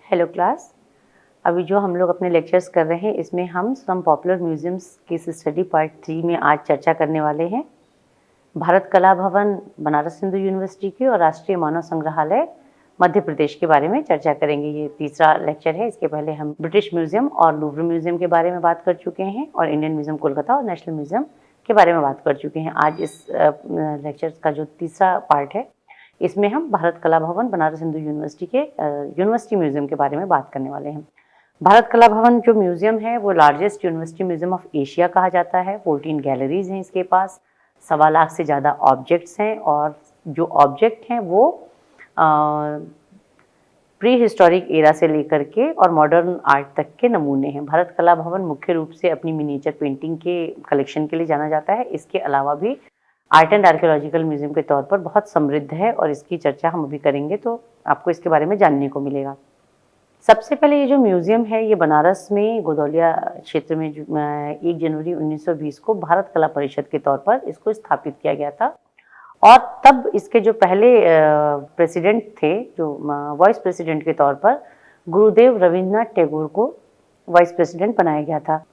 Hello class. अभी जो हम लोग अपने लेक्चर्स कर रहे हैं इसमें हम सम पॉपुलर म्यूजियम्स की स्टडी पार्ट 3 में आज चर्चा करने वाले हैं। भारत कला भवन बनारस हिंदू यूनिवर्सिटी की और राष्ट्रीय मानव संग्रहालय मध्य प्रदेश के बारे में चर्चा करेंगे। ये तीसरा लेक्चर है। इसके पहले हम ब्रिटिश म्यूजियम और लूवरे म्यूजियम के बारे में बात कर चुके हैं और इंडियन म्यूजियम कोलकाता और नेशनल म्यूजियम के बारे में बात कर चुके हैं। आज इस लेक्चर का जो तीसरा पार्ट है इसमें हम भारत कला भवन बनारस हिंदू यूनिवर्सिटी के यूनिवर्सिटी म्यूजियम के बारे में बात करने वाले हैं। भारत कला भवन जो म्यूजियम है वो largest university museum of Asia कहा जाता है। 14 गैलरीज हैं इसके पास, 1.25 लाख से ज़्यादा ऑब्जेक्ट्स हैं और जो ऑब्जेक्ट हैं वो प्री हिस्टोरिक एरा से लेकर के और मॉडर्न आर्ट तक के नमूने हैं। भारत कला भवन मुख्य रूप से अपनी मिनिएचर पेंटिंग के कलेक्शन के लिए जाना जाता है। इसके अलावा भी आर्ट एंड आर्कियोलॉजिकल म्यूजियम के तौर पर बहुत समृद्ध है और इसकी चर्चा हम अभी करेंगे तो आपको इसके बारे में जानने को मिलेगा। सबसे पहले ये जो म्यूजियम है ये बनारस में गोदौलिया क्षेत्र में 1 जनवरी 1920 को भारत कला परिषद के तौर पर इसको स्थापित किया गया था और तब इसके जो पहले प्रेसिडेंट थे, जो वाइस प्रेसिडेंट के तौर पर गुरुदेव रविंद्रनाथ टैगोर को वाइस प्रेसिडेंट बनाया गया था।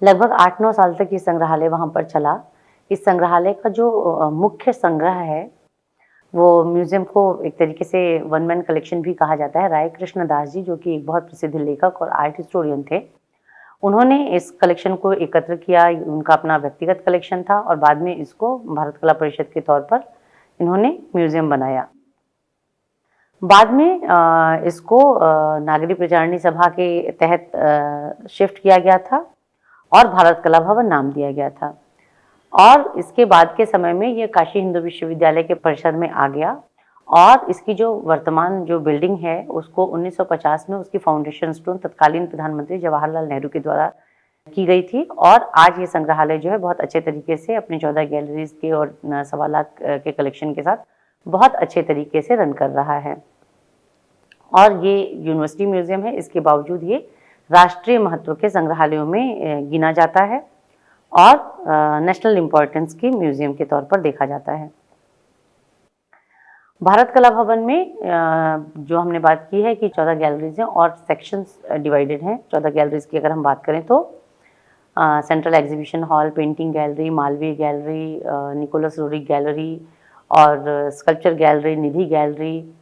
लगभग 8-9 साल तक ये संग्रहालय वहाँ पर चला। इस संग्रहालय का जो मुख्य संग्रह है वो म्यूजियम को एक तरीके से वन मैन कलेक्शन भी कहा जाता है। राय कृष्ण दास जी, जो कि एक बहुत प्रसिद्ध लेखक और आर्ट हिस्टोरियन थे, उन्होंने इस कलेक्शन को एकत्र किया। उनका अपना व्यक्तिगत कलेक्शन था और बाद में इसको भारत कला परिषद के तौर पर इन्होंने म्यूजियम बनाया। बाद में इसको नागरी प्रचारणी सभा के तहत शिफ्ट किया गया था और भारत कला भवन नाम दिया गया था और इसके बाद के समय में ये काशी हिंदू विश्वविद्यालय के परिसर में आ गया और इसकी जो वर्तमान जो बिल्डिंग है उसको 1950 में उसकी फाउंडेशन स्टोन तत्कालीन प्रधानमंत्री जवाहरलाल नेहरू के द्वारा की गई थी और आज ये संग्रहालय जो है बहुत अच्छे तरीके से अपने 14 गैलरीज के और 1.25 लाख के कलेक्शन के साथ बहुत अच्छे तरीके से रन कर रहा है। और ये यूनिवर्सिटी म्यूजियम है, इसके बावजूद ये राष्ट्रीय महत्व के संग्रहालयों में गिना जाता है और नेशनल इम्पोर्टेंस की म्यूजियम के तौर पर देखा जाता है। भारत कला भवन में जो हमने बात की है कि 14 गैलरीज हैं और सेक्शंस डिवाइडेड हैं। 14 गैलरीज की अगर हम बात करें तो central exhibition hall, painting gallery, Malviya gallery, Nicholas Roerich gallery और स्कल्पचर गैलरी, निधि गैलरी,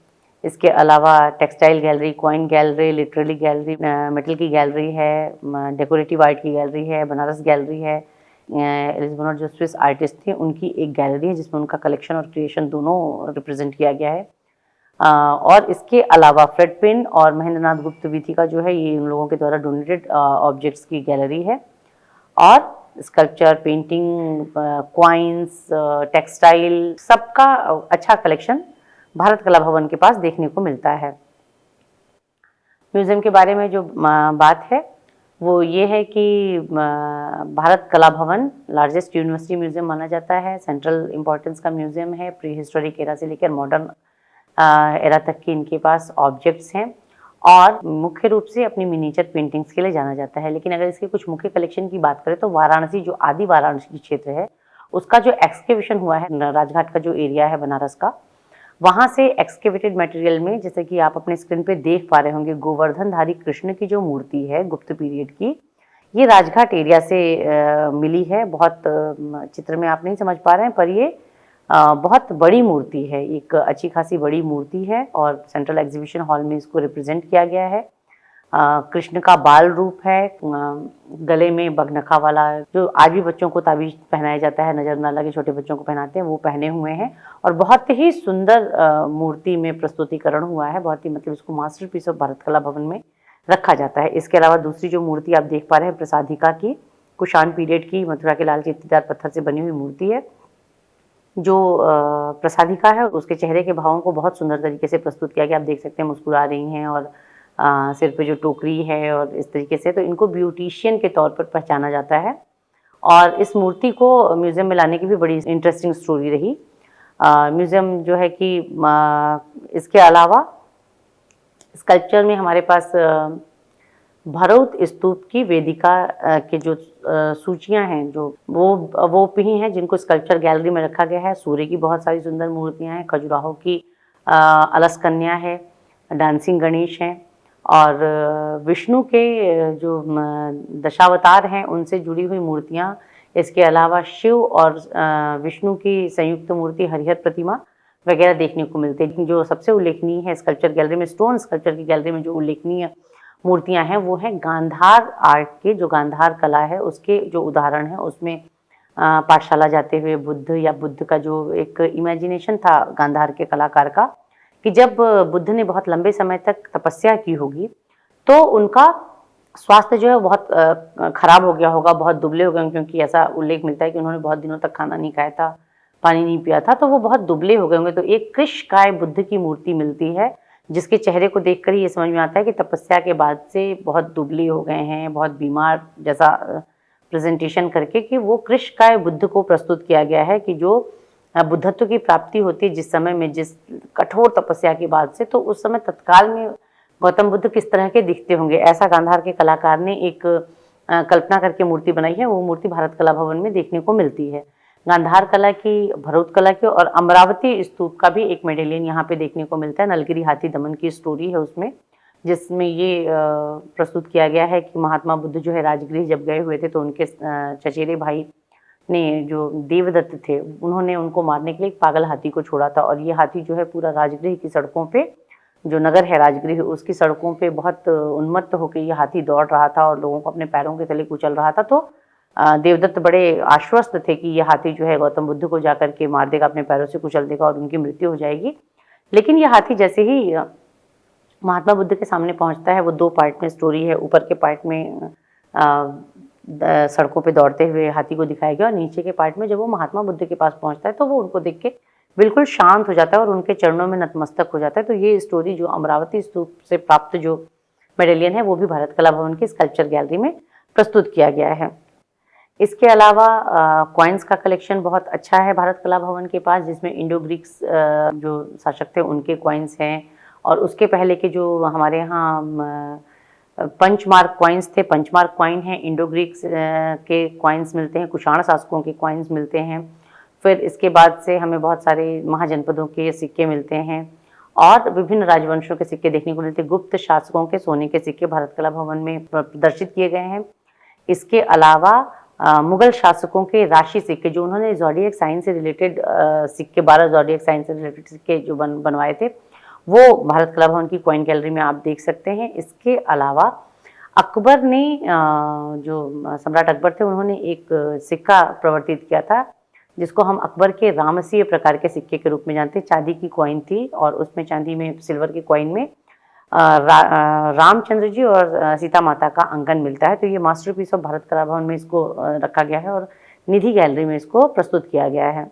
इसके अलावा textile gallery, coin gallery, literary gallery, metal की गैलरी है, डेकोरेटिव आर्ट की गैलरी है, बनारस गैलरी है। एलिज़ाबेथ जो स्विस आर्टिस्ट थे उनकी एक गैलरी है जिसमें उनका कलेक्शन और क्रिएशन दोनों रिप्रेजेंट किया गया है। और इसके अलावा फ्रेड पिन और महेंद्रनाथ गुप्त विथी का जो है ये उन लोगों के द्वारा डोनेटेड ऑब्जेक्ट्स की गैलरी है और स्कल्पचर, पेंटिंग, क्वाइंस, टेक्सटाइल, सबका अच्छा कलेक्शन भारत कला भवन के पास देखने को मिलता है। म्यूजियम के बारे में जो बात है वो ये है कि भारत कला भवन लार्जेस्ट यूनिवर्सिटी म्यूजियम माना जाता है। सेंट्रल इम्पोर्टेंस का म्यूजियम है। प्री हिस्टोरिक एरा से लेकर मॉडर्न एरा तक के इनके पास ऑब्जेक्ट्स हैं और मुख्य रूप से अपनी मिनिएचर पेंटिंग्स के लिए जाना जाता है। लेकिन अगर इसके कुछ मुख्य कलेक्शन की बात करें तो वाराणसी, जो आदि वाराणसी क्षेत्र है, उसका जो एक्सकेवेशन हुआ है, राजघाट का जो एरिया है बनारस का, वहाँ से एक्सकेवेटेड मटेरियल में, जैसे कि आप अपने स्क्रीन पे देख पा रहे होंगे, गोवर्धनधारी कृष्ण की जो मूर्ति है गुप्त पीरियड की, ये राजघाट एरिया से मिली है। बहुत चित्र में आप नहीं समझ पा रहे हैं पर ये बहुत बड़ी मूर्ति है, एक अच्छी खासी बड़ी मूर्ति है और सेंट्रल एग्जीबिशन हॉल में इसको रिप्रेजेंट किया गया है। कृष्ण का बाल रूप है, गले में बगनखा वाला, जो आज भी बच्चों को ताबीज पहनाया जाता है, नजर न लगे छोटे बच्चों को पहनाते हैं, वो पहने हुए हैं और बहुत ही सुंदर मूर्ति में प्रस्तुतिकरण हुआ है। बहुत ही मतलब इसको मास्टरपीस ऑफ भारत कला भवन में रखा जाता है। इसके अलावा दूसरी जो मूर्ति आप देख पा रहे हैं प्रसादिका की, कुषाण पीरियड की मथुरा के लाल चित्तीदार पत्थर से बनी हुई मूर्ति है। जो प्रसादिका है उसके चेहरे के भावों को बहुत सुंदर तरीके से प्रस्तुत किया गया। आप देख सकते हैं मुस्कुरा रही हैं और सिर पे जो टोकरी है और इस तरीके से, तो इनको ब्यूटिशियन के तौर पर पहचाना जाता है और इस मूर्ति को म्यूज़ियम में लाने की भी बड़ी इंटरेस्टिंग स्टोरी रही। म्यूज़ियम जो है कि इसके अलावा स्कल्पचर में हमारे पास भरौत स्तूप की वेदिका के जो सूचियां हैं, जो वो भी हैं जिनको स्कल्पचर गैलरी में रखा गया है। सूर्य की बहुत सारी सुंदर मूर्तियां हैं, खजुराहो की अलस कन्या है, डांसिंग गणेश हैं और विष्णु के जो दशावतार हैं उनसे जुड़ी हुई मूर्तियाँ, इसके अलावा शिव और विष्णु की संयुक्त मूर्ति, हरिहर प्रतिमा वगैरह देखने को मिलते हैं। लेकिन जो सबसे उल्लेखनीय है स्कल्पचर गैलरी में, स्टोन स्कल्पचर की गैलरी में जो उल्लेखनीय मूर्तियाँ हैं वो हैं गांधार आर्ट के, जो गांधार कला है उसके जो उदाहरण है उसमें पाठशाला जाते हुए बुद्ध या बुद्ध का जो एक इमेजिनेशन था गांधार के कलाकार का, कि जब बुद्ध ने बहुत लंबे समय तक तपस्या की होगी तो उनका स्वास्थ्य जो है बहुत खराब हो गया होगा, बहुत दुबले हो गए, क्योंकि ऐसा उल्लेख मिलता है कि उन्होंने बहुत दिनों तक खाना नहीं खाया था, पानी नहीं पिया था, तो वो बहुत दुबले हो गए होंगे। तो एक कृष्णकाय बुद्ध की मूर्ति मिलती है जिसके चेहरे को देखकर ही ये समझ में आता है कि तपस्या के बाद से बहुत दुबले हो गए हैं, बहुत बीमार जैसा प्रेजेंटेशन करके, कि वो कृष्णकाय बुद्ध को प्रस्तुत किया गया है कि जो बुद्धत्व की प्राप्ति होती है जिस समय में, जिस कठोर तपस्या के बाद से, तो उस समय तत्काल में गौतम बुद्ध किस तरह के दिखते होंगे, ऐसा गांधार के कलाकार ने एक कल्पना करके मूर्ति बनाई है। वो मूर्ति भारत कला भवन में देखने को मिलती है। गांधार कला की, भरूच कला की और अमरावती स्तूप का भी एक मेडेलियन यहाँ पे देखने को मिलता है। नलगिरी हाथी दमन की स्टोरी है उसमें, जिसमें ये प्रस्तुत किया गया है कि महात्मा बुद्ध जो है राजगृह जब गए हुए थे तो उनके चचेरे भाई ने, जो देवदत्त थे, उन्होंने उनको मारने के लिए एक पागल हाथी को छोड़ा था, और ये हाथी जो है पूरा राजगृह की सड़कों पे, जो नगर है राजगृह, उसकी सड़कों पे बहुत उन्मत्त होकर ये हाथी दौड़ रहा था और लोगों को अपने पैरों के तले कुचल रहा था। तो देवदत्त बड़े आश्वस्त थे कि ये हाथी जो है गौतम बुद्ध को जाकर के मार देगा, अपने पैरों से कुचल देगा और उनकी मृत्यु हो जाएगी। लेकिन ये हाथी जैसे ही महात्मा बुद्ध के सामने पहुंचता है, वो दो पार्ट में स्टोरी है, ऊपर के पार्ट में सड़कों पे दौड़ते हुए हाथी को दिखाया गया, और नीचे के पार्ट में जब वो महात्मा बुद्ध के पास पहुंचता है तो वो उनको देख के बिल्कुल शांत हो जाता है और उनके चरणों में नतमस्तक हो जाता है। तो ये स्टोरी जो अमरावती स्तूप से प्राप्त जो मेडेलियन है वो भी भारत कला भवन की स्कल्पचर गैलरी में प्रस्तुत किया गया है। इसके अलावा कॉइन्स का कलेक्शन बहुत अच्छा है भारत कला भवन के पास, जिसमें इंडो ग्रीक्स जो शासक थे उनके कॉइन्स हैं, और उसके पहले के जो हमारे यहाँ पंचमार्क कॉइन्स थे, पंचमार्क कॉइन हैं, इंडो ग्रीक्स के कॉइन्स मिलते हैं, कुषाण शासकों के कॉइन्स मिलते हैं। फिर इसके बाद से हमें बहुत सारे महाजनपदों के सिक्के मिलते हैं और विभिन्न राजवंशों के सिक्के देखने को मिलते हैं। गुप्त शासकों के सोने के सिक्के भारत कला भवन में प्रदर्शित किए गए हैं। इसके अलावा मुगल शासकों के राशि सिक्के, जो उन्होंने ज़ोडिएक साइन से रिलेटेड सिक्के, 12 ज़ोडिएक साइन से रिलेटेड सिक्के जो बनवाए थे, वो भारत कला भवन की कॉइन गैलरी में आप देख सकते हैं। इसके अलावा अकबर ने, जो सम्राट अकबर थे, उन्होंने एक सिक्का प्रवर्तित किया था जिसको हम अकबर के रामसीय प्रकार के सिक्के के रूप में जानते हैं। चांदी की कॉइन थी और उसमें चांदी में, सिल्वर की कॉइन में रामचंद्र जी और सीता माता का अंकन मिलता है। तो ये मास्टरपीस ऑफ भारत कला भवन में इसको रखा गया है और निधि गैलरी में इसको प्रस्तुत किया गया है।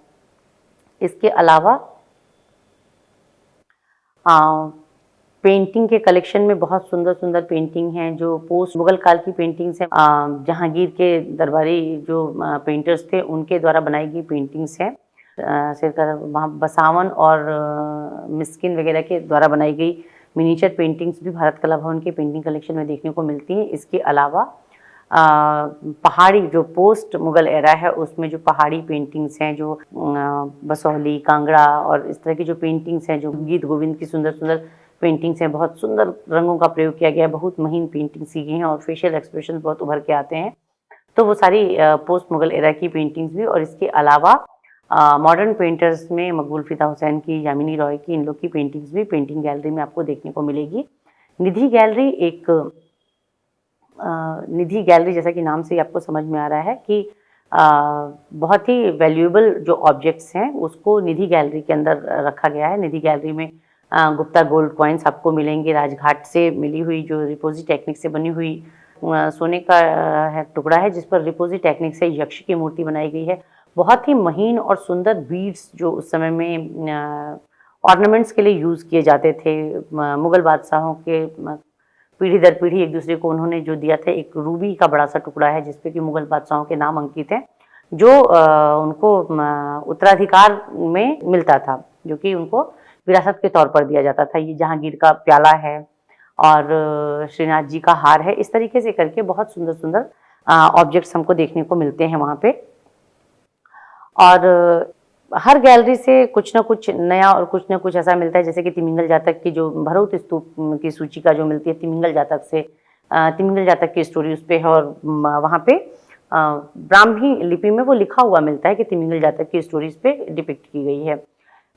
इसके अलावा पेंटिंग के कलेक्शन में बहुत सुंदर सुंदर पेंटिंग हैं, जो पोस्ट मुगल काल की पेंटिंग्स हैं। जहांगीर के दरबारी जो पेंटर्स थे उनके द्वारा बनाई गई पेंटिंग्स हैं। वहाँ बसावन और मिस्किन वगैरह के द्वारा बनाई गई मिनीचर पेंटिंग्स भी भारत कला भवन के पेंटिंग कलेक्शन में देखने को मिलती हैं। इसके अलावा पहाड़ी जो पोस्ट मुगल एरा है उसमें जो पहाड़ी पेंटिंग्स हैं, जो बसौली, कांगड़ा और इस तरह की जो पेंटिंग्स हैं, जो गीत गोविंद की सुंदर सुंदर पेंटिंग्स हैं, बहुत सुंदर रंगों का प्रयोग किया गया है, बहुत महीन पेंटिंग्स की गई हैं और फेशियल एक्सप्रेशन बहुत उभर के आते हैं। तो वो सारी पोस्ट मुगल एरा की पेंटिंग्स भी। और इसके अलावा मॉडर्न पेंटर्स में मकबूल फिदा हुसैन की, यामिनी रॉय की, इन लोग की पेंटिंग्स भी पेंटिंग गैलरी में आपको देखने को मिलेगी। निधि गैलरी एक निधि गैलरी, जैसा कि नाम से ही आपको समझ में आ रहा है कि बहुत ही वैल्यूएबल जो ऑब्जेक्ट्स हैं उसको निधि गैलरी के अंदर रखा गया है। निधि गैलरी में गुप्ता गोल्ड कॉइन्स आपको मिलेंगे, राजघाट से मिली हुई जो रिपोजी टेक्निक से बनी हुई सोने का टुकड़ा है जिस पर रिपोजी टेक्निक से यक्ष की मूर्ति बनाई गई है। बहुत ही महीन और सुंदर बीड्स जो उस समय में ऑर्नामेंट्स के लिए यूज़ किए जाते थे। मुगल बादशाहों के पीढ़ी दर पीढ़ी एक दूसरे को उन्होंने जो दिया था, एक रूबी का बड़ा सा टुकड़ा है जिसपे कि मुगल बादशाहों के नाम अंकित हैं, जो उनको उत्तराधिकार में मिलता था, जो कि उनको विरासत के तौर पर दिया जाता था। ये जहांगीर का प्याला है और श्रीनाथ जी का हार है। इस तरीके से करके बहुत सुंदर सुंदर ऑब्जेक्ट्स हमको देखने को मिलते हैं वहाँ पे। और हर गैलरी से कुछ ना कुछ नया और कुछ ना कुछ ऐसा मिलता है, जैसे कि तिमिंगल जातक की जो भरूच स्तूप की सूचिका जो मिलती है तिमिंगल जातक से, तिमिंगल जातक की स्टोरी उस पे है और वहाँ पे ब्राह्मी लिपि में वो लिखा हुआ मिलता है कि तिमिंगल जातक की स्टोरी इस पे डिपिक्ट की गई है।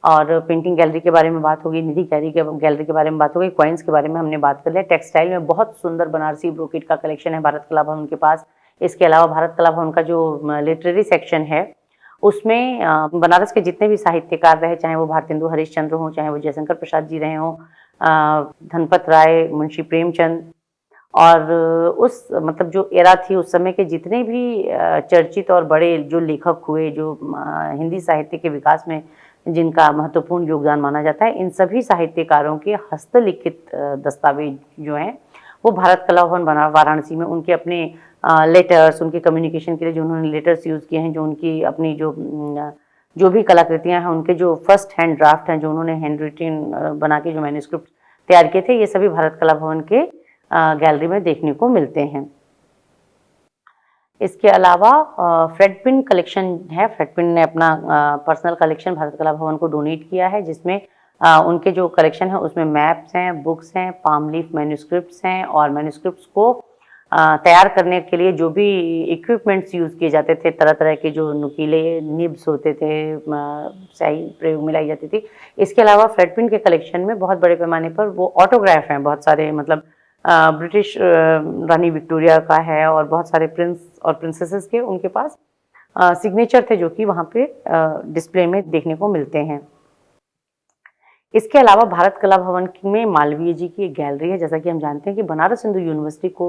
और पेंटिंग गैलरी के बारे में बात होगी, निधि गैलरी के बारे में बात होगी, कॉइन्स के बारे में हमने बात कर लिया। टेक्सटाइल में बहुत सुंदर बनारसी ब्रोकेट का कलेक्शन है भारत कला भवन के पास। इसके अलावा भारत कला भवन का जो लिटरेरी सेक्शन है उसमें बनारस के जितने भी साहित्यकार रहे, चाहे वो भारतेंदु हरिश्चंद्र हों, चाहे वो जयशंकर प्रसाद जी रहे हों, धनपत राय, मुंशी प्रेमचंद, और उस मतलब जो एरा थी उस समय के जितने भी चर्चित और बड़े जो लेखक हुए, जो हिंदी साहित्य के विकास में जिनका महत्वपूर्ण योगदान माना जाता है, इन सभी साहित्यकारों के हस्तलिखित दस्तावेज जो हैं वो भारत कला भवन वाराणसी में उनके अपने लेटर्स, उनके कम्युनिकेशन के लिए जो उन्होंने लेटर्स यूज़ किए हैं, जो उनकी अपनी जो भी कलाकृतियाँ हैं, उनके जो फर्स्ट हैंड ड्राफ्ट हैं, जो उन्होंने हैंड रिटन बना के जो मैन्युस्क्रिप्ट तैयार किए थे, ये सभी भारत कला भवन के गैलरी में देखने को मिलते हैं। इसके अलावा फ्रेडपिन कलेक्शन है। फ्रेडपिन ने अपना पर्सनल कलेक्शन भारत कला भवन को डोनेट किया है, जिसमें उनके जो कलेक्शन है उसमें मैप्स हैं, बुक्स हैं, पाम लीफ मैन्युस्क्रिप्ट्स हैं, और मैन्युस्क्रिप्ट्स को तैयार करने के लिए जो भी इक्विपमेंट्स यूज़ किए जाते थे, तरह तरह के जो नुकीले निब्स होते थे, स्याही प्रयोग में लाई जाती थी। इसके अलावा फ्रेडपिन के कलेक्शन में बहुत बड़े पैमाने पर वो ऑटोग्राफ हैं, बहुत सारे, मतलब ब्रिटिश रानी विक्टोरिया का है और बहुत सारे प्रिंस और प्रिंसेसेस के उनके पास सिग्नेचर थे, जो कि वहाँ पे डिस्प्ले में देखने को मिलते हैं। इसके अलावा भारत कला भवन में मालवीय जी की एक गैलरी है। जैसा कि हम जानते हैं कि बनारस हिंदू यूनिवर्सिटी को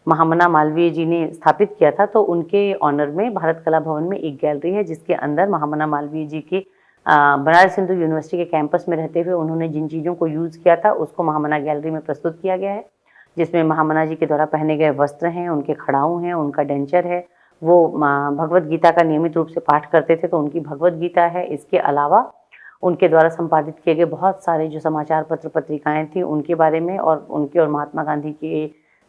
महामना मालवीय जी ने स्थापित किया था, तो उनके ऑनर में भारत कला भवन में एक गैलरी है, जिसके अंदर महामना मालवीय जी की बनारस हिंदू यूनिवर्सिटी के कैंपस में रहते हुए उन्होंने जिन चीज़ों को यूज़ किया था उसको महामना गैलरी में प्रस्तुत किया गया है, जिसमें महामना जी के द्वारा पहने गए वस्त्र हैं, उनके खड़ाऊ हैं, उनका डेंचर है, वो भगवत गीता का नियमित रूप से पाठ करते थे तो उनकी भगवत गीता है। इसके अलावा उनके द्वारा संपादित किए गए बहुत सारे जो समाचार पत्र पत्रिकाएँ थीं उनके बारे में, और उनके और महात्मा गांधी के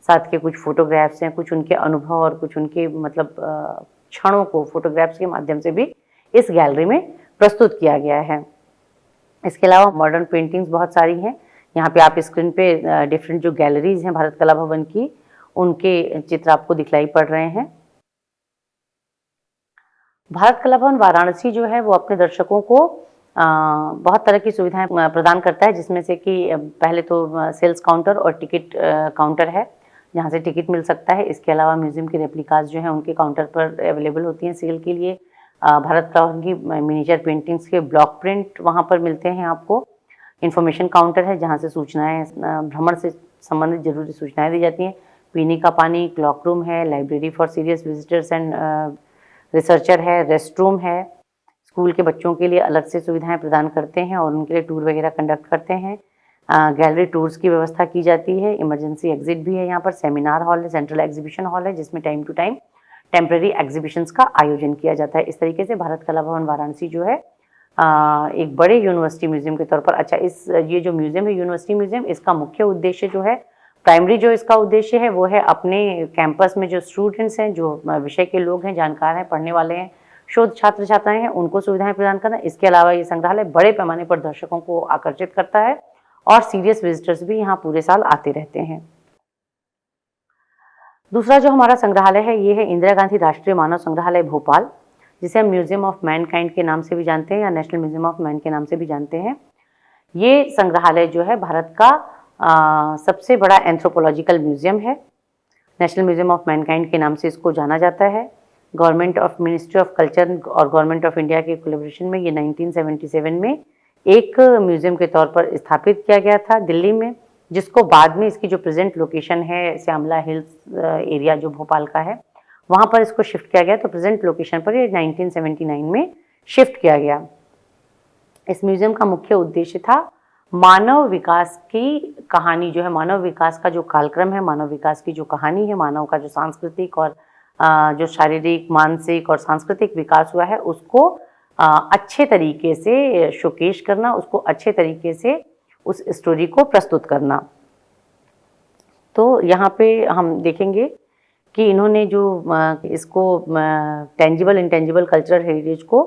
साथ के कुछ फोटोग्राफ्स हैं, कुछ उनके अनुभव और कुछ उनके मतलब क्षणों को फोटोग्राफ्स के माध्यम से भी इस गैलरी में प्रस्तुत किया गया है। इसके अलावा मॉडर्न पेंटिंग्स बहुत सारी हैं। यहाँ पे आप स्क्रीन पे डिफरेंट जो गैलरीज हैं भारत कला भवन की, उनके चित्र आपको दिखलाई पड़ रहे हैं। भारत कला भवन वाराणसी जो है वो अपने दर्शकों को बहुत तरह की सुविधाएं प्रदान करता है, जिसमें से कि पहले तो सेल्स काउंटर और टिकट काउंटर है, जहाँ से टिकट मिल सकता है। इसके अलावा म्यूजियम की रेप्लिकाज जो हैं उनके काउंटर पर अवेलेबल होती हैं सेल के लिए। भारत कला भवन की मिनीचर पेंटिंग्स के ब्लॉक प्रिंट वहाँ पर मिलते हैं आपको। इन्फॉर्मेशन काउंटर है, जहाँ से सूचनाएं, भ्रमण से संबंधित जरूरी सूचनाएं दी जाती हैं। पीने का पानी, क्लॉक रूम है, library for serious visitors and researcher है, रेस्ट रूम है। स्कूल के बच्चों के लिए अलग से सुविधाएं प्रदान करते हैं और उनके लिए टूर वगैरह कंडक्ट करते हैं। गैलरी टूर्स की व्यवस्था की जाती है। इमरजेंसी एग्जिट भी है यहाँ पर। सेमिनार हॉल है, सेंट्रल एग्जीबिशन हॉल है, जिसमें time to time temporary exhibitions का आयोजन किया जाता है। इस तरीके से भारत कला भवन वाराणसी जो है एक बड़े यूनिवर्सिटी म्यूजियम के तौर पर, अच्छा ये जो म्यूजियम है यूनिवर्सिटी म्यूजियम, इसका मुख्य उद्देश्य जो है, प्राइमरी जो इसका उद्देश्य है वो है अपने कैंपस में जो स्टूडेंट्स हैं, जो विषय के लोग हैं, जानकार हैं, पढ़ने वाले हैं, शोध छात्र छात्राएं हैं, उनको सुविधाएं प्रदान करना। इसके अलावा ये संग्रहालय बड़े पैमाने पर दर्शकों को आकर्षित करता है और सीरियस विजिटर्स भी यहाँ पूरे साल आते रहते हैं। दूसरा जो हमारा संग्रहालय है ये है इंदिरा गांधी राष्ट्रीय मानव संग्रहालय भोपाल, जिसे हम म्यूजियम ऑफ मैनकाइंड के नाम से भी जानते हैं या नेशनल म्यूजियम ऑफ मैन के नाम से भी जानते हैं। ये संग्रहालय जो है भारत का सबसे बड़ा एंथ्रोपोलॉजिकल म्यूजियम है। नेशनल म्यूजियम ऑफ मैनकाइंड के नाम से इसको जाना जाता है। Government of ministry of culture और गवर्नमेंट ऑफ इंडिया के कोलैबोरेशन में ये 1977 में एक म्यूजियम के तौर पर स्थापित किया गया था दिल्ली में, जिसको बाद में इसकी जो प्रेजेंट लोकेशन है श्यामला हिल्स एरिया जो भोपाल का है, वहाँ पर इसको शिफ्ट किया गया। तो प्रेजेंट लोकेशन पर ये 1979 में शिफ्ट किया गया। इस म्यूजियम का मुख्य उद्देश्य था मानव विकास की कहानी जो है, मानव विकास का जो कालक्रम है, मानव विकास की जो कहानी है, मानव का जो सांस्कृतिक और जो शारीरिक, मानसिक और सांस्कृतिक विकास हुआ है, उसको अच्छे तरीके से शोकेश करना, उसको अच्छे तरीके से उस स्टोरी को प्रस्तुत करना। तो यहाँ पे हम देखेंगे कि इन्होंने जो इसको टेंजिबल इंटेंजिबल कल्चरल हेरिटेज को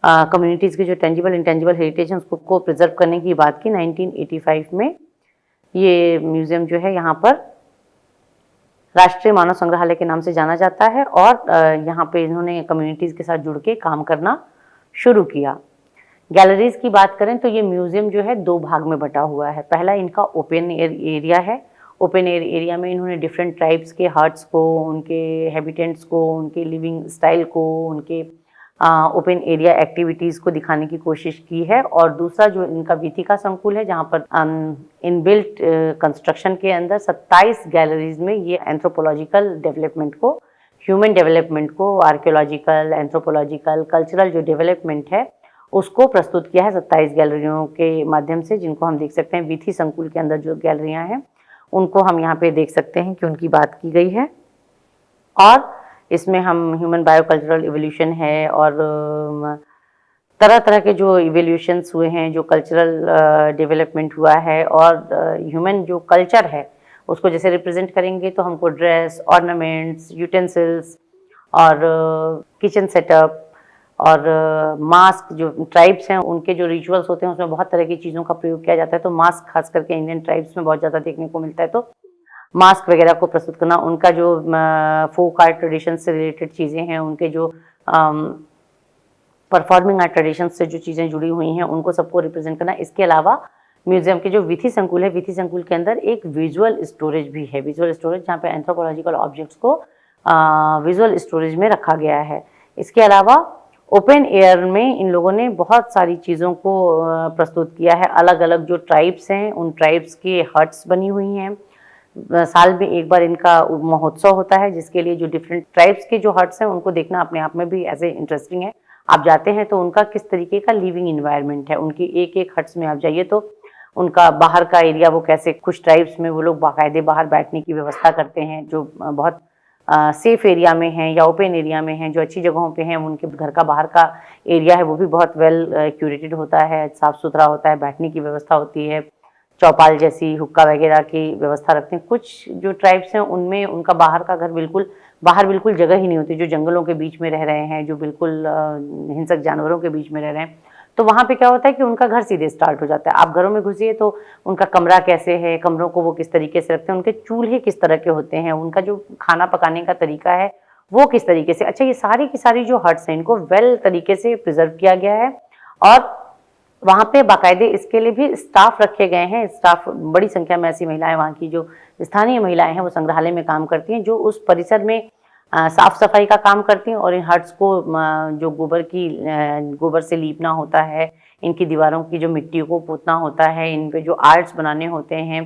कम्युनिटीज़ के जो टेंजिबल इंटेंजिबल हेरिटेज हैं उसको प्रिजर्व करने की बात की 1985 में। ये म्यूज़ियम जो है यहाँ पर राष्ट्रीय मानव संग्रहालय के नाम से जाना जाता है और यहाँ पे इन्होंने कम्युनिटीज़ के साथ जुड़ के काम करना शुरू किया। गैलरीज़ की बात करें तो ये म्यूज़ियम जो है 2 भाग में बटा हुआ है। पहला इनका ओपन एयर एरिया है। ओपन एयर एरिया में इन्होंने डिफरेंट ट्राइब्स के हट्स को, उनके हैबिटेंट्स को, उनके लिविंग स्टाइल को, उनके ओपन एरिया एक्टिविटीज़ को दिखाने की कोशिश की है। और दूसरा जो इनका वीथिका संकुल है जहाँ पर इनबिल्ट कंस्ट्रक्शन के अंदर 27 गैलरीज में ये एंथ्रोपोलॉजिकल डेवलपमेंट को, ह्यूमन डेवलपमेंट को, आर्कियोलॉजिकल, एंथ्रोपोलॉजिकल, कल्चरल जो डेवलपमेंट है उसको प्रस्तुत किया है 27 गैलरियों के माध्यम से, जिनको हम देख सकते हैं। वीथी संकुल के अंदर जो गैलरियाँ हैं उनको हम यहाँ पे देख सकते हैं कि उनकी बात की गई है। और इसमें हम ह्यूमन बायोकल्चरल इवोल्यूशन है और तरह तरह के जो इवोल्यूशंस हुए हैं, जो कल्चरल डेवलपमेंट हुआ है और ह्यूमन जो कल्चर है उसको जैसे रिप्रेजेंट करेंगे तो हमको ड्रेस, ऑर्नामेंट्स, यूटेंसिल्स और किचन सेटअप और मास्क, जो ट्राइब्स हैं उनके जो रिचुअल्स होते हैं उसमें बहुत तरह की चीज़ों का प्रयोग किया जाता है। तो मास्क खास करके इंडियन ट्राइब्स में बहुत ज़्यादा देखने को मिलता है। तो मास्क वगैरह को प्रस्तुत करना, उनका जो फोक आर्ट ट्रेडिशन से रिलेटेड चीज़ें हैं, उनके जो परफॉर्मिंग आर्ट ट्रेडिशन से जो चीज़ें जुड़ी हुई हैं उनको सबको रिप्रेजेंट करना। इसके अलावा म्यूजियम के जो वीथी संकुल है, वीथी संकुल के अंदर एक विजुअल स्टोरेज भी है। विजुअल स्टोरेज जहाँ पे एंथ्रोपोलॉजिकल ऑब्जेक्ट्स को विजुअल स्टोरेज में रखा गया है। इसके अलावा ओपन एयर में इन लोगों ने बहुत सारी चीज़ों को प्रस्तुत किया है। अलग अलग जो ट्राइब्स हैं उन ट्राइब्स के हट्स बनी हुई हैं। साल में एक बार इनका महोत्सव होता है जिसके लिए जो डिफरेंट ट्राइब्स के जो हट्स हैं उनको देखना अपने आप में भी ऐसे इंटरेस्टिंग है। आप जाते हैं तो उनका किस तरीके का लिविंग इन्वायरमेंट है, उनकी एक एक हट्स में आप जाइए तो उनका बाहर का एरिया, वो कैसे कुछ ट्राइब्स में वो लोग बाकायदे बाहर बैठने की व्यवस्था करते हैं जो बहुत सेफ एरिया में हैं या ओपन एरिया में हैं, जो अच्छी जगहों पे हैं। उनके घर का बाहर का एरिया है वो भी बहुत वेल क्यूरेटेड होता है, साफ़ सुथरा होता है, बैठने की व्यवस्था होती है, चौपाल जैसी, हुक्का वगैरह की व्यवस्था रखते हैं। कुछ जो ट्राइब्स हैं उनमें उनका बाहर का घर बाहर बिल्कुल जगह ही नहीं होती, जो जंगलों के बीच में रह रहे हैं, जो बिल्कुल हिंसक जानवरों के बीच में रह रहे हैं। तो वहाँ पे क्या होता है कि उनका घर सीधे स्टार्ट हो जाता है। आप घरों में घुसिए तो उनका कमरा कैसे है, कमरों को वो किस तरीके से रखते हैं, उनके चूल्हे किस तरह के होते हैं, उनका जो खाना पकाने का तरीका है वो किस तरीके से। अच्छा, ये सारी की सारी जो हट्स हैं इनको वेल तरीके से प्रिजर्व किया गया है और वहाँ पे बाकायदे इसके लिए भी स्टाफ रखे गए हैं। स्टाफ, बड़ी संख्या में ऐसी महिलाएं, वहाँ की जो स्थानीय महिलाएं हैं वो संग्रहालय में काम करती हैं, जो उस परिसर में साफ सफाई का काम करती हैं और इन हट्स को जो गोबर से लीपना होता है, इनकी दीवारों की जो मिट्टी को पोतना होता है, इन पे जो आर्ट्स बनाने होते हैं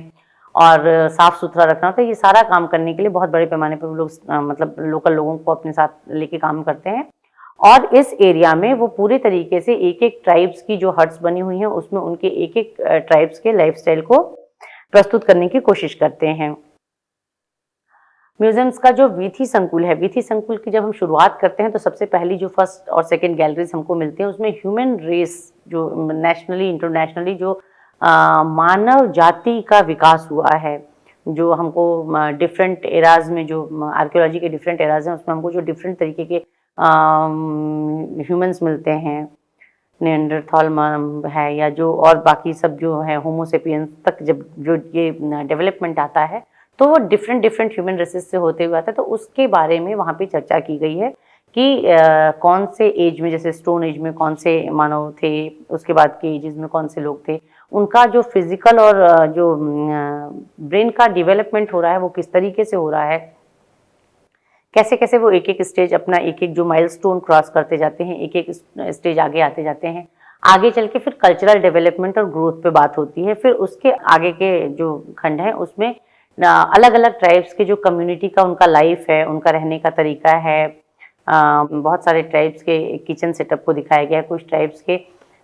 और साफ सुथरा रखना होता है, ये सारा काम करने के लिए बहुत बड़े पैमाने पर वो लोग मतलब लोकल लोगों को अपने साथ लेके काम करते हैं। और इस एरिया में वो पूरे तरीके से एक एक ट्राइब्स की जो हट्स बनी हुई हैं उसमें उनके एक एक ट्राइब्स के लाइफस्टाइल को प्रस्तुत करने की कोशिश करते हैं। म्यूजियम्स का जो वीथी संकुल है, वीथी संकुल की जब हम शुरुआत करते हैं तो सबसे पहली जो फर्स्ट और सेकंड गैलरीज हमको मिलती हैं उसमें ह्यूमन रेस, जो नेशनली इंटरनेशनली जो मानव जाति का विकास हुआ है, जो हमको डिफरेंट एराज में, जो आर्कियोलॉजी के डिफरेंट एराज हैं उसमें हमको जो डिफरेंट तरीके के ह्यूमंस मिलते हैं, निएंडरथॉल है या जो और बाकी सब जो है होमोसेपियंस तक जब जो ये डेवलपमेंट आता है तो वो डिफरेंट ह्यूमन रेसेस से होते हुए आता है। तो उसके बारे में वहाँ पे चर्चा की गई है कि कौन से एज में, जैसे स्टोन एज में कौन से मानव थे, उसके बाद के एजेस में कौन से लोग थे, उनका जो फिजिकल और जो ब्रेन का डेवलपमेंट हो रहा है वो किस तरीके से हो रहा है, कैसे कैसे वो एक एक स्टेज अपना एक एक जो माइलस्टोन क्रॉस करते जाते हैं, एक एक स्टेज आगे आते जाते हैं। आगे चल के फिर कल्चरल डेवलपमेंट और ग्रोथ पे बात होती है। फिर उसके आगे के जो खंड हैं उसमें अलग अलग ट्राइब्स के जो कम्युनिटी का उनका लाइफ है, उनका रहने का तरीका है। बहुत सारे ट्राइब्स के किचन सेटअप को दिखाया गया है। कुछ ट्राइब्स के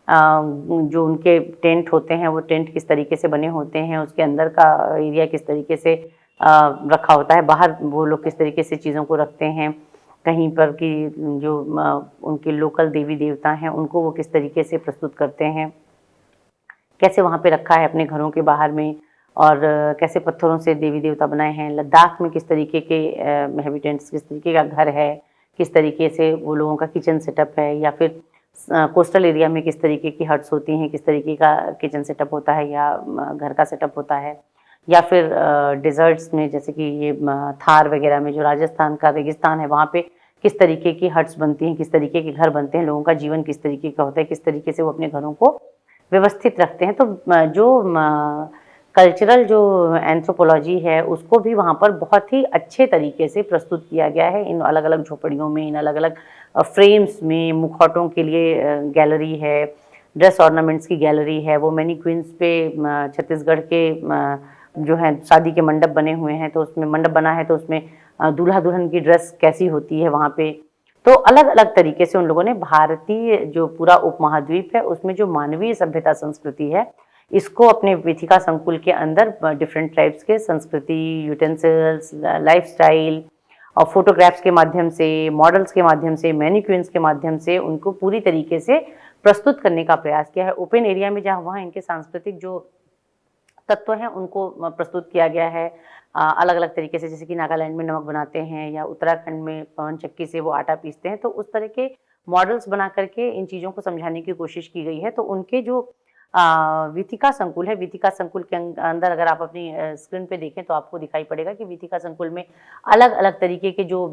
जो उनके टेंट होते हैं वो टेंट किस तरीके से बने होते हैं, उसके अंदर का एरिया किस तरीके से रखा होता है, बाहर वो लोग किस तरीके से चीज़ों को रखते हैं, कहीं पर कि जो उनके लोकल देवी देवता हैं उनको वो किस तरीके से प्रस्तुत करते हैं, कैसे वहाँ पे रखा है अपने घरों के बाहर में, और कैसे पत्थरों से देवी देवता बनाए हैं। लद्दाख में किस तरीके के हैबिटेंट्स, किस तरीके का घर है, किस तरीके से वो लोगों का किचन सेटअप है, या फिर कोस्टल एरिया में किस तरीके की हट्स होती हैं, किस तरीके का किचन सेटअप होता है या घर का सेटअप होता है, या फिर डिज़र्ट्स में जैसे कि ये थार वगैरह में जो राजस्थान का रेगिस्तान है वहाँ पे किस तरीके की हट्स बनती हैं, किस तरीके के घर बनते हैं, लोगों का जीवन किस तरीके का होता है, किस तरीके से वो अपने घरों को व्यवस्थित रखते हैं। तो जो कल्चरल जो एंथ्रोपोलॉजी है उसको भी वहाँ पर बहुत ही अच्छे तरीके से प्रस्तुत किया गया है इन अलग-अलग झोपड़ियों में, इन अलग-अलग फ्रेम्स में। मुखौटों के लिए गैलरी है, ड्रेस ऑर्नामेंट्स की गैलरी है, वो मैनी क्वींस पे छत्तीसगढ़ के जो है शादी के मंडप बने हुए हैं, तो उसमें मंडप बना है तो उसमें दूल्हा दुल्हन की ड्रेस कैसी होती है वहाँ पे। तो अलग-अलग तरीके से उन लोगों ने भारतीय जो पूरा उपमहाद्वीप है उसमें जो मानवीय सभ्यता संस्कृति है इसको अपने वीथिका संकुल के अंदर डिफरेंट टाइप्स के संस्कृति, यूटेंसिल्स, लाइफस्टाइल और फोटोग्राफ्स के माध्यम से, मॉडल्स के माध्यम से, मैनीक्वीन्स के माध्यम से उनको पूरी तरीके से प्रस्तुत करने का प्रयास किया है। ओपन एरिया में जहाँ वहाँ इनके सांस्कृतिक जो तत्व हैं उनको प्रस्तुत किया गया है अलग-अलग तरीके से, जैसे कि नागालैंड में नमक बनाते हैं या उत्तराखंड में पवन चक्की से वो आटा पीसते हैं, तो उस तरह के मॉडल्स बना करके इन चीज़ों को समझाने की कोशिश की गई है। तो उनके जो वीथिका संकुल है, वीथिका संकुल के अंदर अगर आप अपनी स्क्रीन पे देखें तो आपको दिखाई पड़ेगा कि वीथिका संकुल में अलग-अलग तरीके के जो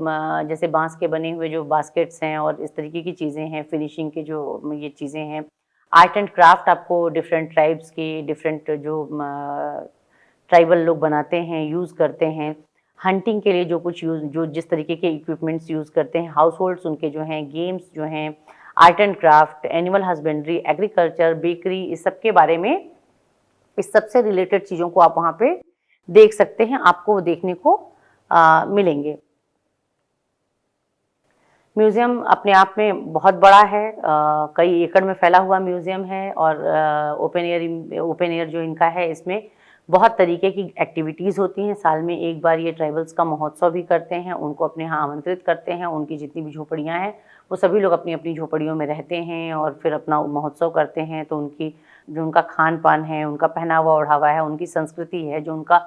जैसे बाँस के बने हुए जो बास्केट्स हैं और इस तरीके की चीज़ें हैं, फिनिशिंग के जो ये चीज़ें हैं, आर्ट एंड क्राफ्ट आपको डिफरेंट ट्राइब्स की, डिफरेंट जो ट्राइबल लोग बनाते हैं, यूज़ करते हैं। हंटिंग के लिए जो कुछ जो जिस तरीके के इक्विपमेंट्स यूज़ करते हैं, हाउस होल्ड्स उनके जो हैं, गेम्स जो हैं, art and craft, animal husbandry, agriculture, bakery, इस सब के बारे में, इस सबसे रिलेटेड चीज़ों को आप वहाँ पे देख सकते हैं, आपको वो देखने को मिलेंगे। म्यूज़ियम अपने आप में बहुत बड़ा है, कई एकड़ में फैला हुआ म्यूज़ियम है और ओपन एयर जो इनका है इसमें बहुत तरीके की एक्टिविटीज़ होती हैं। साल में एक बार ये ट्राइबल्स का महोत्सव भी करते हैं, उनको अपने यहाँ आमंत्रित करते हैं। उनकी जितनी भी झोपड़ियाँ हैं वो सभी लोग अपनी-अपनी झोपड़ियों में रहते हैं और फिर अपना महोत्सव करते हैं। तो उनकी जो उनका खान-पान है, उनका पहनावा-ओढ़ावा है, उनकी संस्कृति है, जो उनका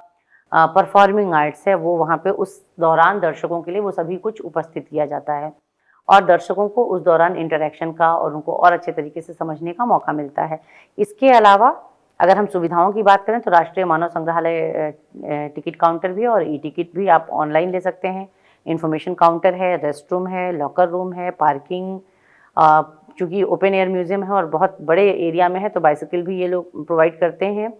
परफॉर्मिंग आर्ट्स है, वो वहाँ पे उस दौरान दर्शकों के लिए वो सभी कुछ उपस्थित किया जाता है और दर्शकों को उस दौरान इंटरैक्शन का और उनको और अच्छे तरीके से समझने का मौका मिलता है। इसके अलावा अगर हम सुविधाओं की बात करें तो राष्ट्रीय मानव संग्रहालय टिकट काउंटर भी और ई-टिकट भी आप ऑनलाइन ले सकते हैं। इन्फॉर्मेशन काउंटर है, रेस्ट रूम है, लॉकर रूम है, पार्किंग, चूँकि ओपन एयर म्यूज़ियम है और बहुत बड़े एरिया में है तो बाइसिकल भी ये लोग प्रोवाइड करते हैं।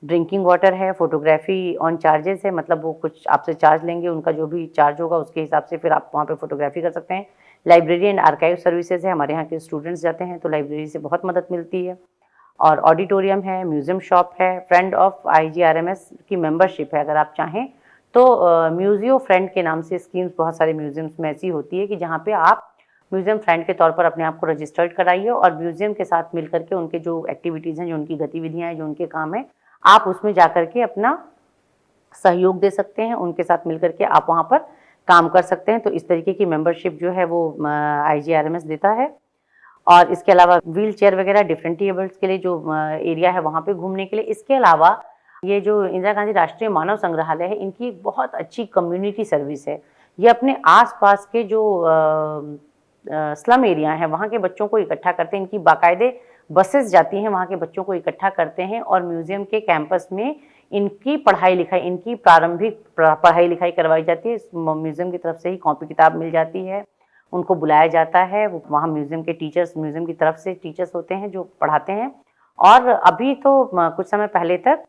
ड्रिंकिंग वाटर है, फ़ोटोग्राफ़ी ऑन चार्जेस है, मतलब वो कुछ आपसे चार्ज लेंगे, उनका जो भी चार्ज होगा उसके हिसाब से फिर आप वहाँ पे फ़ोटोग्राफ़ी कर सकते हैं। लाइब्रेरी एंड आर्काइव सर्विसेज है, हमारे यहाँ के स्टूडेंट्स जाते हैं तो लाइब्रेरी से बहुत मदद मिलती है। और ऑडिटोरियम है, म्यूज़ियम शॉप है, फ्रेंड ऑफ IGRMS की मेंबरशिप है अगर आप चाहें तो। म्यूज़ियो फ्रेंड के नाम से स्कीम्स बहुत सारे म्यूज़ियम्स में ऐसी होती है कि जहाँ पे आप म्यूज़ियम फ्रेंड के तौर पर अपने आप को रजिस्टर्ड कराइए और म्यूज़ियम के साथ मिल करके उनके जो एक्टिविटीज़ हैं, जो उनकी गतिविधियाँ हैं, जो उनके काम हैं, आप उसमें जा कर के अपना सहयोग दे सकते हैं। उनके साथ मिल कर के आप वहाँ पर काम कर सकते हैं। तो इस तरीके की मेंबरशिप जो है वो IGRMS देता है। और इसके अलावा व्हील चेयर वगैरह डिफरेंट एबल्ड्स के लिए जो एरिया है वहाँ पे घूमने के लिए। इसके अलावा ये जो इंदिरा गांधी राष्ट्रीय मानव संग्रहालय है, इनकी एक बहुत अच्छी कम्युनिटी सर्विस है। ये अपने आसपास के जो स्लम एरिया हैं वहाँ के बच्चों को इकट्ठा करते हैं। इनकी बाकायदे बसेस जाती हैं, वहाँ के बच्चों को इकट्ठा करते हैं और म्यूज़ियम के कैंपस में इनकी पढ़ाई लिखाई, इनकी प्रारंभिक पढ़ाई लिखाई करवाई जाती है। म्यूज़ियम की तरफ से ही कॉपी किताब मिल जाती है, उनको बुलाया जाता है। वहाँ म्यूज़ियम के टीचर्स, म्यूज़ियम की तरफ से टीचर्स होते हैं जो पढ़ाते हैं। और अभी तो कुछ समय पहले तक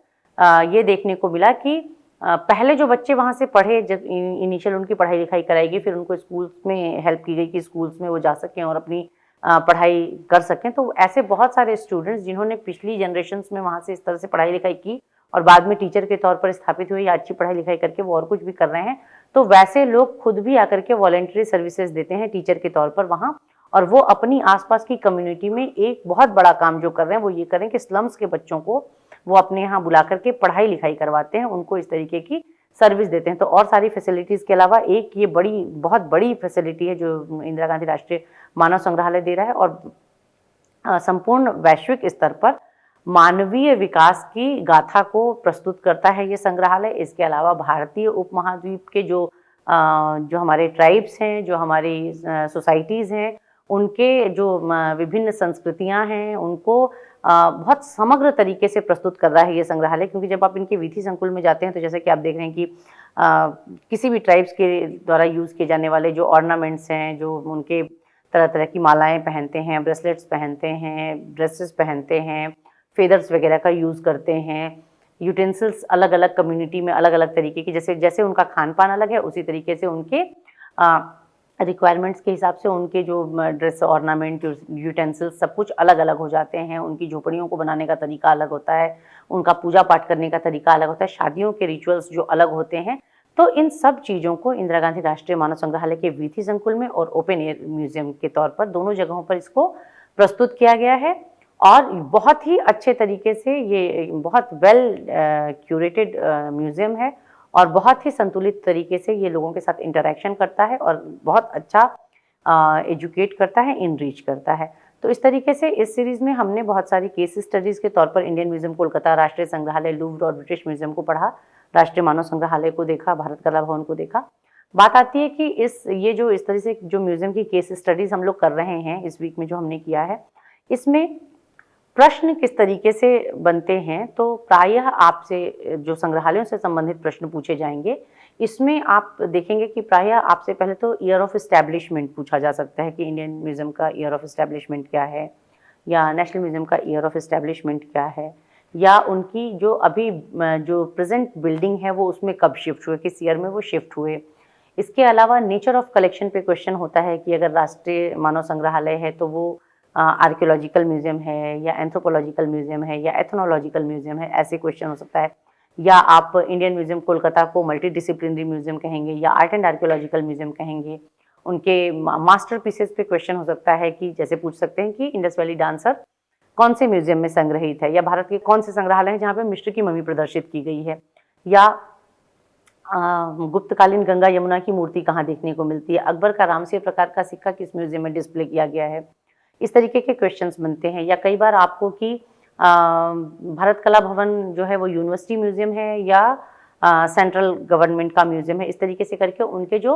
ये देखने को मिला कि पहले जो बच्चे वहाँ से पढ़े, जब इनिशियल उनकी पढ़ाई लिखाई कराई गई, फिर उनको स्कूल्स में हेल्प की गई कि स्कूल्स में वो जा सकें और अपनी पढ़ाई कर सकें। तो ऐसे बहुत सारे स्टूडेंट्स जिन्होंने पिछली जनरेशन्स में वहाँ से इस तरह से पढ़ाई लिखाई की और बाद में टीचर के तौर पर स्थापित हुए या अच्छी पढ़ाई लिखाई करके वो और कुछ भी कर रहे हैं, तो वैसे लोग खुद भी आकर के वॉलंटरी सर्विसेज देते हैं टीचर के तौर पर वहाँ। और वो अपनी आसपास की कम्युनिटी में एक बहुत बड़ा काम जो कर रहे हैं वो ये कर रहे हैं कि स्लम्स के बच्चों को वो अपने यहाँ बुला करके पढ़ाई लिखाई करवाते हैं, उनको इस तरीके की सर्विस देते हैं। तो और सारी फैसिलिटीज़ के अलावा एक ये बहुत बड़ी फैसिलिटी है जो इंदिरा गांधी राष्ट्रीय मानव संग्रहालय दे रहा है और संपूर्ण वैश्विक स्तर पर मानवीय विकास की गाथा को प्रस्तुत करता है ये संग्रहालय। इसके अलावा भारतीय उपमहाद्वीप के जो हमारे ट्राइब्स हैं, जो हमारी सोसाइटीज़ हैं, उनके जो विभिन्न संस्कृतियां हैं उनको बहुत समग्र तरीके से प्रस्तुत कर रहा है ये संग्रहालय। क्योंकि जब आप इनके वीथी संकुल में जाते हैं तो जैसे कि आप देख रहे हैं कि किसी भी ट्राइब्स के द्वारा यूज़ किए जाने वाले जो ऑर्नामेंट्स हैं, जो उनके तरह तरह की मालाएं पहनते हैं, ब्रेसलेट्स पहनते हैं, ड्रेसेस पहनते हैं, फेदर्स वगैरह का यूज़ करते हैं, यूटेंसिल्स अलग अलग कम्युनिटी में अलग अलग तरीके की, जैसे जैसे उनका खान पान अलग है उसी तरीके से उनके रिक्वायरमेंट्स के हिसाब से उनके जो ड्रेस ऑर्नामेंट यूटेंसिल्स सब कुछ अलग अलग हो जाते हैं। उनकी झोपड़ियों को बनाने का तरीका अलग होता है, उनका पूजा पाठ करने का तरीका अलग होता है, शादियों के रिचुअल्स जो अलग होते हैं। तो इन सब चीज़ों को इंदिरा गांधी राष्ट्रीय मानव संग्रहालय के वीथी संकुल में और ओपन एयर म्यूजियम के तौर पर दोनों जगहों पर इसको प्रस्तुत किया गया है। और बहुत ही अच्छे तरीके से ये बहुत वेल क्यूरेटेड म्यूजियम है और बहुत ही संतुलित तरीके से ये लोगों के साथ इंटरेक्शन करता है और बहुत अच्छा एजुकेट करता है, इनरीच करता है। तो इस तरीके से इस सीरीज़ में हमने बहुत सारी केस स्टडीज़ के तौर पर इंडियन म्यूजियम कोलकाता, राष्ट्रीय संग्रहालय लूव्र और ब्रिटिश म्यूजियम को पढ़ा, राष्ट्रीय मानव संग्रहालय को देखा, भारत कला भवन को देखा। बात आती है कि इस तरह से जो म्यूजियम की केस स्टडीज़ हम लोग कर रहे हैं इस वीक में जो हमने किया है, इसमें प्रश्न किस तरीके से बनते हैं। तो प्रायः आपसे जो संग्रहालयों से संबंधित प्रश्न पूछे जाएंगे, इसमें आप देखेंगे कि प्रायः आपसे पहले तो ईयर ऑफ एस्टैब्लिशमेंट पूछा जा सकता है कि इंडियन म्यूजियम का ईयर ऑफ एस्टैब्लिशमेंट क्या है, या नेशनल म्यूजियम का ईयर ऑफ एस्टैब्लिशमेंट क्या है, या उनकी जो अभी जो प्रेजेंट बिल्डिंग है वो उसमें कब शिफ्ट हुए, किस ईयर में वो शिफ्ट हुए। इसके अलावा नेचर ऑफ कलेक्शन पे क्वेश्चन होता है कि अगर राष्ट्रीय मानव संग्रहालय है तो वो आर्कियोलॉजिकल म्यूजियम है या एंथ्रोपोलॉजिकल म्यूजियम है या एथनोलॉजिकल म्यूजियम है, ऐसे क्वेश्चन हो सकता है। या आप इंडियन म्यूजियम कोलकाता को मल्टी डिसिप्लिनरी म्यूजियम कहेंगे या आर्ट एंड आर्कियोलॉजिकल म्यूजियम कहेंगे। उनके मास्टर पीसेस पे क्वेश्चन हो सकता है कि जैसे पूछ सकते हैं कि इंडस वैली डांसर कौन से म्यूजियम में संग्रहित है, या भारत के कौन से संग्रहालय हैं जहाँ पे मिस्र की मम्मी प्रदर्शित की गई है, या गुप्तकालीन गंगा यमुना की मूर्ति कहाँ देखने को मिलती है, अकबर का रामसेर प्रकार का सिक्का किस म्यूजियम में डिस्प्ले किया गया है। इस तरीके के क्वेश्चंस बनते हैं। या कई बार आपको कि भारत कला भवन जो है वो यूनिवर्सिटी म्यूजियम है या सेंट्रल गवर्नमेंट का म्यूजियम है, इस तरीके से करके उनके जो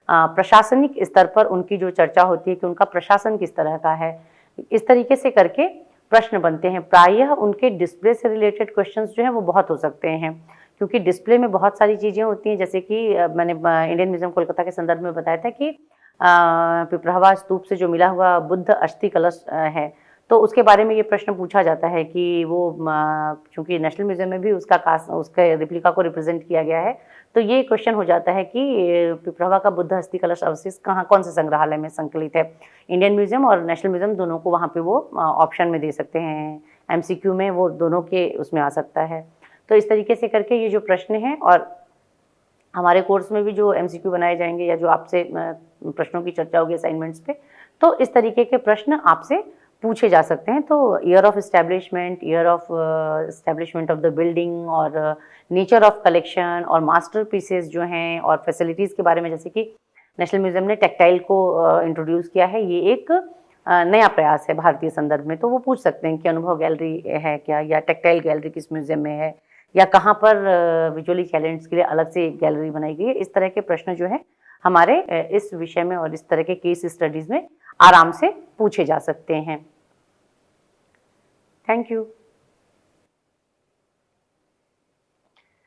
प्रशासनिक स्तर पर उनकी जो चर्चा होती है कि उनका प्रशासन किस तरह का है, इस तरीके से करके प्रश्न बनते हैं। प्रायः उनके डिस्प्ले से रिलेटेड क्वेश्चंस जो हैं वो बहुत हो सकते हैं, क्योंकि डिस्प्ले में बहुत सारी चीज़ें होती हैं। जैसे कि मैंने इंडियन म्यूजियम कोलकाता के संदर्भ में बताया था कि पिपरावा स्तूप से जो मिला हुआ बुद्ध अस्थि कलश है, तो उसके बारे में ये प्रश्न पूछा जाता है कि वो चूँकि नेशनल म्यूजियम में भी उसके रिप्लिका को रिप्रेजेंट किया गया है, तो ये क्वेश्चन हो जाता है कि पिपरावा का बुद्ध अस्थि कलश अवशेष कौन से संग्रहालय में संकलित है। इंडियन म्यूजियम और नेशनल म्यूजियम दोनों को वहाँ पे वो ऑप्शन में दे सकते हैं, MCQ में वो दोनों के उसमें आ सकता है। तो इस तरीके से करके ये जो प्रश्न हैं, और हमारे कोर्स में भी जो MCQ बनाए जाएंगे या जो आपसे प्रश्नों की चर्चा होगी असाइनमेंट्स पे, तो इस तरीके के प्रश्न आपसे पूछे जा सकते हैं। तो year of establishment, year of establishment of the building, और नेचर ऑफ कलेक्शन, और मास्टर पीसेस जो हैं, और फैसिलिटीज़ के बारे में, जैसे कि नेशनल म्यूजियम ने टेक्टाइल को इंट्रोड्यूस किया है, ये एक नया प्रयास है भारतीय संदर्भ में, तो वो पूछ सकते हैं कि अनुभव गैलरी है क्या, या टेक्टाइल गैलरी किस म्यूजियम में है, या कहाँ पर विजुअली चैलेंज्ड के लिए अलग से एक गैलरी बनाई गई है। इस तरह के प्रश्न जो है हमारे इस विषय में और इस तरह के केस स्टडीज़ में आराम से पूछे जा सकते हैं। Thank you.